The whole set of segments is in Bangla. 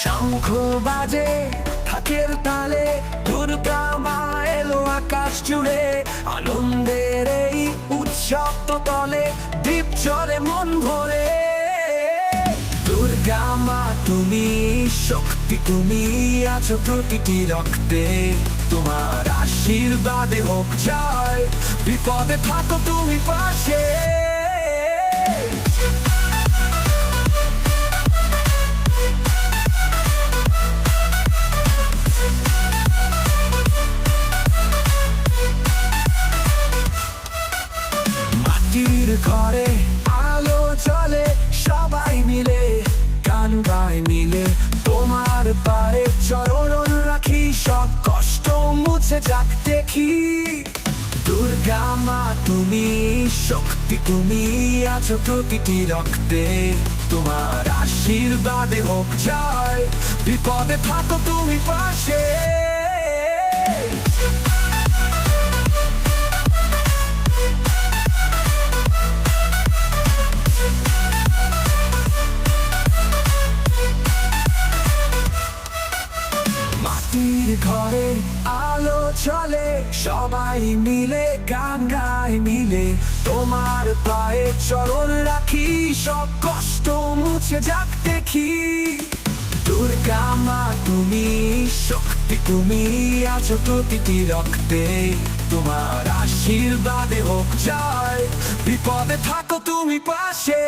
শঙ্খ বাজে ঢাকের তালে, দুর্গা মা এলো আকাশ জুড়ে। আনন্দের এই উৎসব তো তলে, দীপ জ্বলে মন ভরে। দুর্গা মা তুমি শক্তি, তুমি আছো প্রতিটি রক্তে। তোমার আশীর্বাদে হোক জয়, বিপদে থাকো তুমি পাশে। মাটির ঘরে আলো জ্বলে, সবাই মিলে গান গায় মিলে। তোমার পায়ে চরণ রাখি, সব কষ্ট মুছে যাক দেখি। দুর্গা মা তুমি শক্তি, তুমি আছো প্রতিটি রক্তে। তোমার আশীর্বাদে হোক জয়, বিপদে থাকো তুমি পাশে। মাটির ঘরে আলো চলে, সবাই মিলে গান গায় মিলে। তোমার পায়ে চরণ রাখি, সব কষ্ট মুছে যাক দেখি। দুর্গা মা তুমি শক্তি, তুমি আছো প্রতিটি রক্তে। তোমার আশীর্বাদে হোক জয়, বিপদে থাকো তুমি পাশে।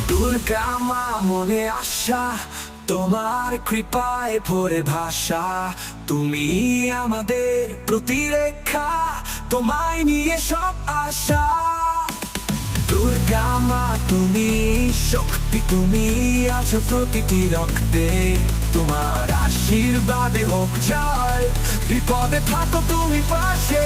দুর্গা মা মনে আশা, তোমার কৃপায় ভরে ভাষা। তুমি আমাদের প্রতিরক্ষা, তোমায় নিয়ে সব আশা। দুর্গা মা তুমি শক্তি, তুমি আছো প্রতিটি রক্তে। তোমার আশীর্বাদে হোক জয়, বিপদে থাকো তুমি পাশে।